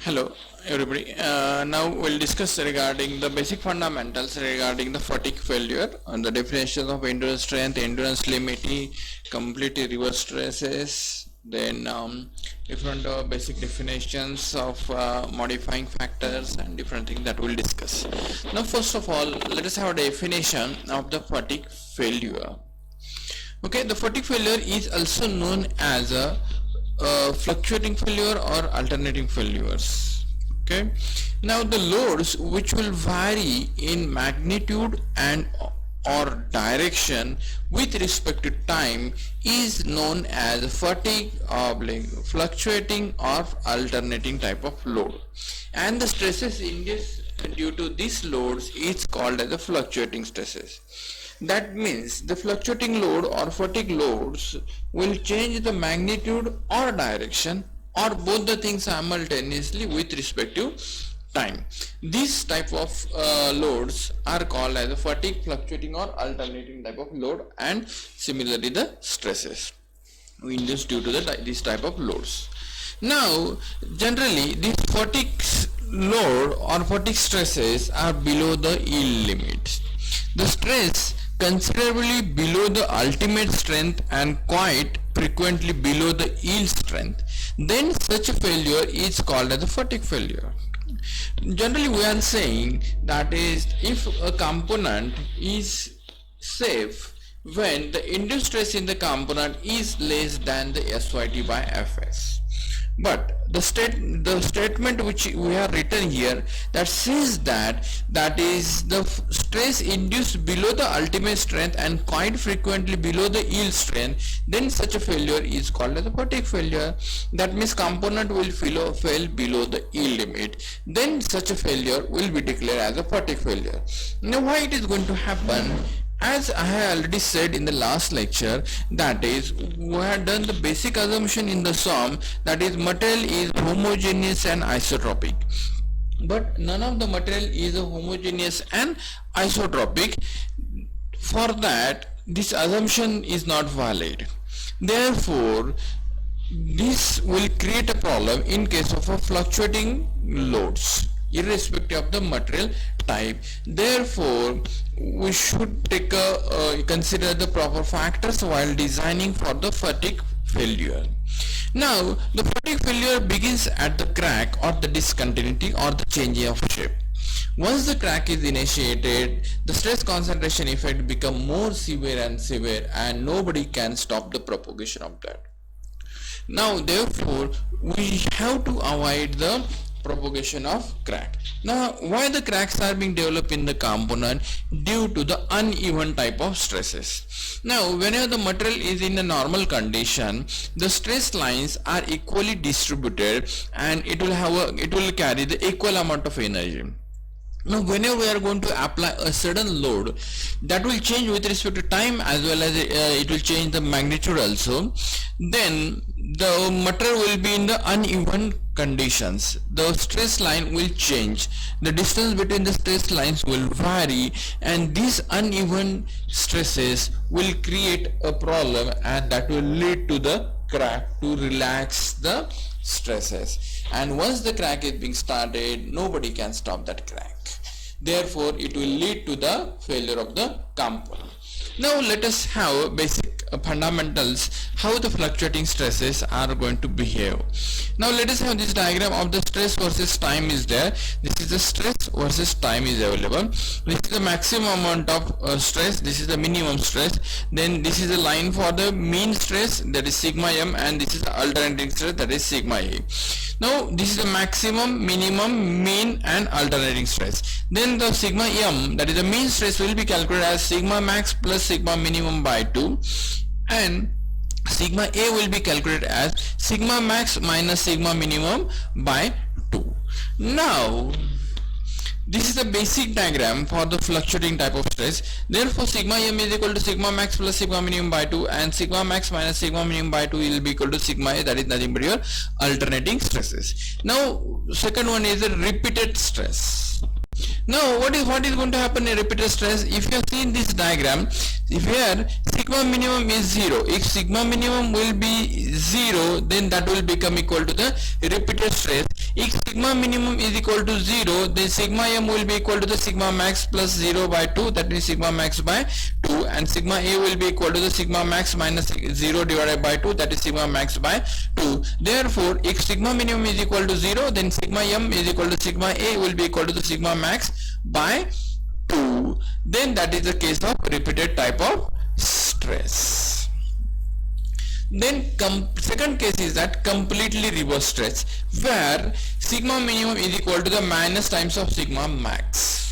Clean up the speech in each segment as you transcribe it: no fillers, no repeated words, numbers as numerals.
Hello everybody. Now we'll discuss regarding the basic fundamentals regarding the fatigue failure and the definitions of endurance strength, endurance limit, complete reverse stresses, then different basic definitions of modifying factors and different things that we'll discuss. Now first of all, let us have a definition of the fatigue failure. Okay, the fatigue failure is also known as a fluctuating failure or alternating failures. Okay, now the loads which will vary in magnitude and or direction with respect to time is known as fatigue oblique fluctuating or alternating type of load, and the stresses induced due to these loads is called as the fluctuating stresses. That means the fluctuating load or fatigue loads will change the magnitude or direction or both the things simultaneously with respect to time. These type of loads are called as a fatigue, fluctuating or alternating type of load, and similarly the stresses induced due to this type of loads. Now generally these fatigue load or fatigue stresses are below the yield limit. The stress considerably below the ultimate strength and quite frequently below the yield strength, then such a failure is called as a fatigue failure. Generally we are saying that is if a component is safe when the induced stress in the component is less than the SYT by Fs. But the statement which we have written here that says that is the stress induced below the ultimate strength and quite frequently below the yield strength, then such a failure is called as a fatigue failure. That means component will fail below the yield limit, then such a failure will be declared as a fatigue failure. Now why it is going to happen? As I have already said in the last lecture, that is we have done the basic assumption in the SOM, that is material is homogeneous and isotropic, but none of the material is a homogeneous and isotropic. For that this assumption is not valid. Therefore this will create a problem in case of a fluctuating loads irrespective of the material type. Therefore we should take consider the proper factors while designing for the fatigue failure. Now the fatigue failure begins at the crack or the discontinuity or the change of shape. Once the crack is initiated, the stress concentration effect become more severe and severe, and nobody can stop the propagation of that. Now therefore we have to avoid the propagation of crack. Now why the cracks are being developed in the component? Due to the uneven type of stresses. Now whenever the material is in a normal condition, the stress lines are equally distributed and it will carry the equal amount of energy. Now whenever we are going to apply a sudden load, that will change with respect to time as well as it will change the magnitude also, then the material will be in the uneven conditions. The stress line will change, the distance between the stress lines will vary, and these uneven stresses will create a problem, and that will lead to the crack to relax the stresses. And once the crack is being started, nobody can stop that crack. Therefore it will lead to the failure of the component. Now let us have basic fundamentals how the fluctuating stresses are going to behave. Now let us have this diagram of the stress versus time is there. This is the stress versus time is available. This is the maximum amount of stress, this is the minimum stress, then this is the line for the mean stress, that is sigma m, and this is the alternating stress, that is sigma a. Now this is the maximum, minimum, mean and alternating stress. Then the sigma m, that is the mean stress, will be calculated as sigma max plus sigma minimum by 2, and sigma a will be calculated as sigma max minus sigma minimum by 2. Now this is the basic diagram for the fluctuating type of stress. Therefore sigma m is equal to sigma max plus sigma minimum by 2, and sigma max minus sigma minimum by 2 will be equal to sigma a, that is nothing but your alternating stresses. Now second one is the repeated stress. Now what is going to happen in repeated stress? If you have seen this diagram, if here sigma minimum is 0, if sigma minimum will be 0, then that will become equal to the repeated stress. if sigma minimum is equal to 0, then sigma m will be equal to the sigma max plus 0 by 2, that means sigma max by 2, and sigma a will be equal to the sigma max minus 0 divided by 2, that is sigma max by 2. Therefore, if sigma minimum is equal to 0, then sigma m is equal to sigma a will be equal to the sigma max by 2. Then that is the case of repeated type of stress. Then second case is that completely reverse stress, where sigma minimum is equal to the minus times of sigma max.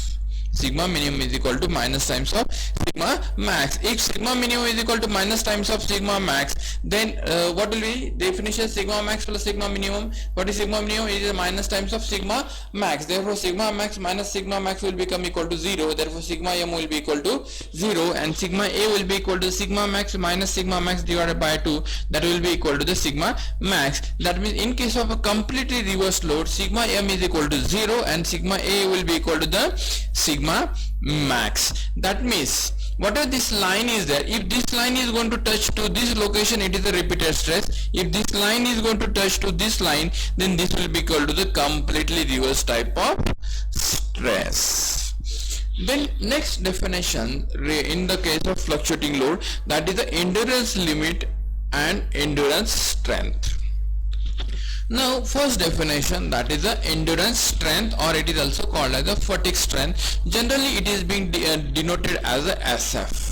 Sigma minimum is equal to minus times of sigma max. If sigma minimum is equal to minus times of sigma max, then what will be definition? Sigma max plus sigma minimum. What is sigma minimum? It is minus times of sigma max. Therefore, sigma max minus sigma max will become equal to 0. Therefore, sigma m will be equal to 0, and sigma a will be equal to sigma max minus sigma max divided by 2. That will be equal to the sigma max. That means in case of a completely reversed load, sigma m is equal to 0, and sigma a will be equal to the sigma max. That means whatever this line is there, if this line is going to touch to this location, it is a repeated stress. If this line is going to touch to this line, then this will be equal to the completely reverse type of stress. Then next definition in the case of fluctuating load, that is the endurance limit and endurance strength. Now, first definition, that is the endurance strength, or it is also called as the fatigue strength. Generally, it is being denoted as a SF.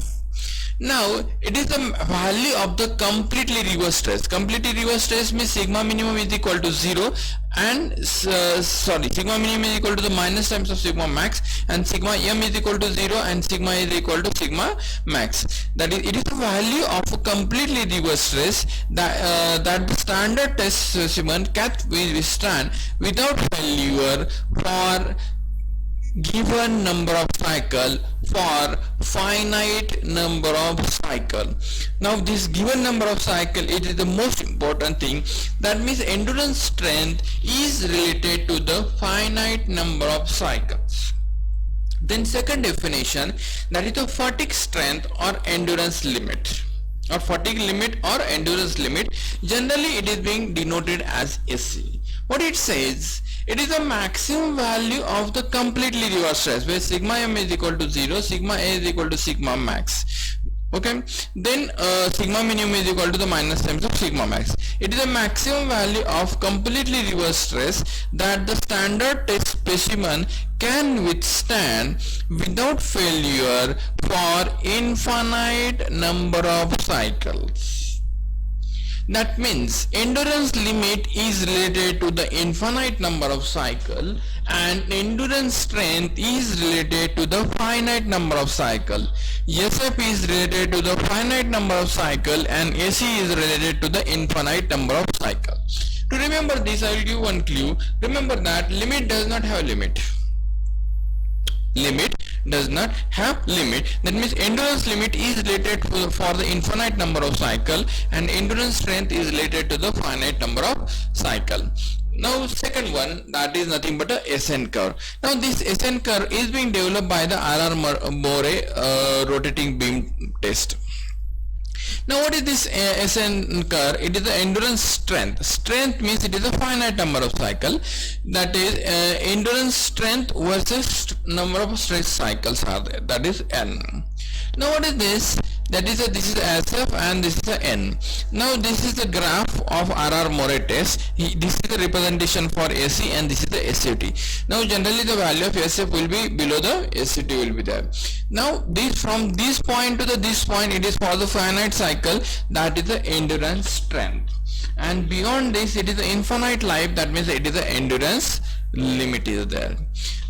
Now, it is the value of the completely reverse stress. Completely reverse stress means sigma minimum is equal to 0, and sigma minimum is equal to the minus times of sigma max, and sigma m is equal to 0, and sigma is equal to sigma max. That is, it is the value of a completely reverse stress that the standard test specimen can withstand without failure for given number of cycle for finite number of cycle. Now this given number of cycle, it is the most important thing. That means endurance strength is related to the finite number of cycles. Then second definition, that is the fatigue strength or endurance limit, or fatigue limit or endurance limit. Generally it is being denoted as SC. What it says, it is the maximum value of the completely reverse stress, where sigma m is equal to 0, sigma a is equal to sigma max. Okay, then sigma minimum is equal to the minus times of sigma max. It is the maximum value of completely reverse stress that the standard test specimen can withstand without failure for infinite number of cycles. That means endurance limit is related to the infinite number of cycle, and endurance strength is related to the finite number of cycle. SF is related to the finite number of cycle, and AC is related to the infinite number of cycle. To remember this, I will give one clue. Remember that limit does not have a limit. Limit does not have limit. That means endurance limit is related to for the infinite number of cycle, and endurance strength is related to the finite number of cycle. Now second one, that is nothing but a SN curve. Now this SN curve is being developed by the R.R. Morey rotating beam test. Now what is this SN curve? It is the endurance strength. Strength means it is a finite number of cycle. That is endurance strength versus number of stress cycles are there. That is N. Now what is this? That is this is SF and this is the N. Now this is the graph of R.R. Morey test. This is the representation for AC, and this is the SUT. Now generally the value of SF will be below the SUT will be there. Now this from this point to this point, it is for the finite cycle, that is the endurance strength, and beyond this it is the infinite life. That means it is the endurance limit is there.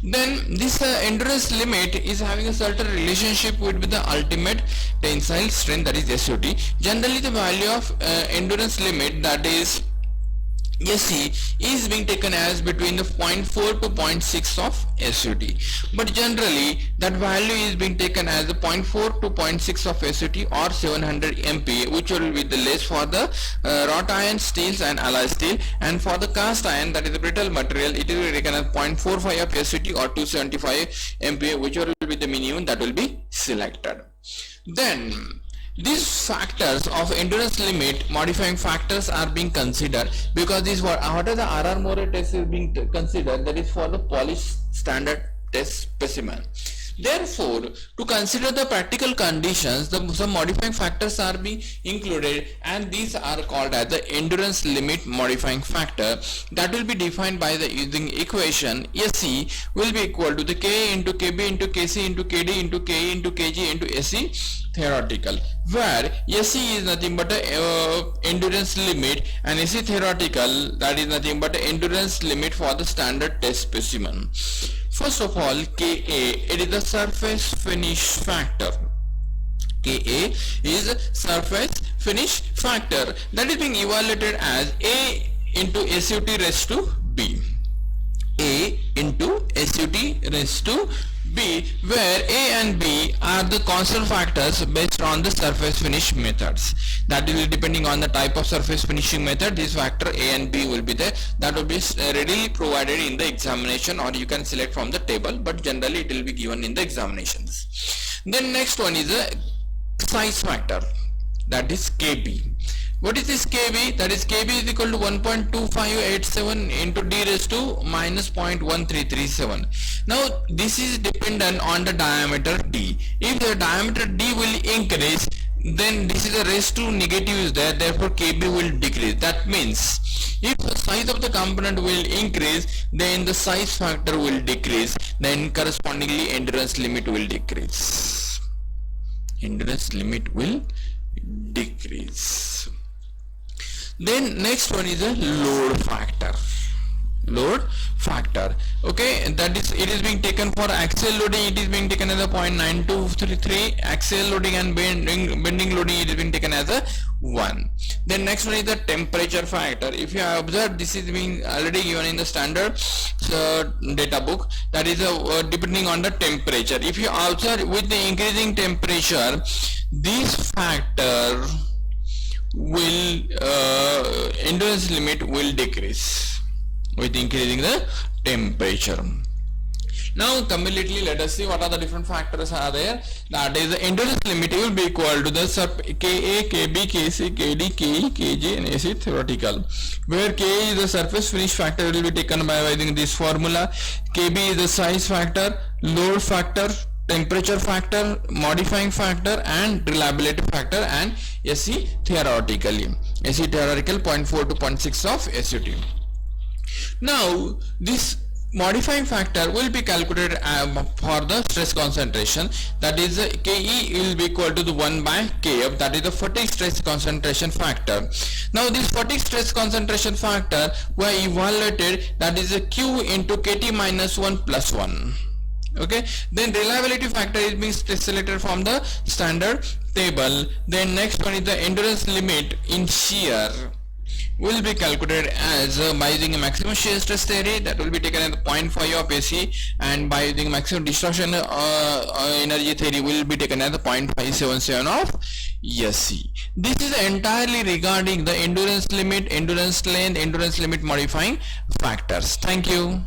Then this endurance limit is having a certain relationship with the ultimate tensile strength, that is SUT. Generally the value of endurance limit, that is SC, is being taken as between the 0.4 to 0.6 of SUT, but generally that value is being taken as the 0.4 to 0.6 of SUT or 700 MPa, which will be the less for the wrought iron steels and alloy steel, and for the cast iron, that is the brittle material, it will be taken as 0.45 of SUT or 275 MPa, which will be the minimum that will be selected. Then these factors of endurance limit modifying factors are being considered, because this what are the RR Moore test is being considered, that is for the polished standard test specimen. Therefore, to consider the practical conditions, some modifying factors are being included, and these are called as the endurance limit modifying factor, that will be defined by the using equation SE will be equal to the K into KB into KC into KD into KE into KG into SE theoretical, where SE is nothing but a endurance limit and SE theoretical, that is nothing but a endurance limit for the standard test specimen. First of all, Ka, it is the surface finish factor. Ka is surface finish factor, that is being evaluated as A into SUT raised to B. A into SUT raised to B, where A and B are the constant factors based on the surface finish methods. That will be depending on the type of surface finishing method. This factor A and B will be there. That will be readily provided in the examination, or you can select from the table, but generally it will be given in the examinations. Then next one is a size factor, that is KB. What is this KB? That is KB is equal to 1.2587 into D raised to minus 0.1337. Now this is dependent on the diameter D. If the diameter D will increase, then this is a raised to negative is there, therefore KB will decrease. That means if the size of the component will increase, then the size factor will decrease, then correspondingly endurance limit will decrease. Endurance limit will decrease. Then next one is a load factor. Load factor, okay, that is, it is being taken for axial loading, it is being taken as a 0.9233, axial loading and bending loading, it is being taken as a 1. Then next one is the temperature factor. If you have observed, this is being already given in the standard data book, that is depending on the temperature. If you observe, with the increasing temperature, this factor will endurance limit will decrease with increasing the temperature. Now completely let us see what are the different factors are there. That is, the endurance limit will be equal to the Ka, Kb, Kc, Kd, Ke, Kg and Ac theoretical, where Ka is the surface finish factor will be taken by using this formula. Kb is the size factor, load factor, temperature factor, modifying factor and reliability factor, and SE theoretically. SE theoretical 0.4 to 0.6 of SUT. Now this modifying factor will be calculated for the stress concentration, that is Ke will be equal to the 1 by Kf, that is the fatigue stress concentration factor. Now this fatigue stress concentration factor were evaluated, that is a Q into Kt minus 1 plus 1. Okay, then reliability factor is being selected from the standard table. Then next one is the endurance limit in shear will be calculated as by using a maximum shear stress theory, that will be taken as 0.5 of AC, and by using maximum distortion energy theory will be taken as 0.577 of SC. This is entirely regarding the endurance limit, endurance length, endurance limit modifying factors. Thank you.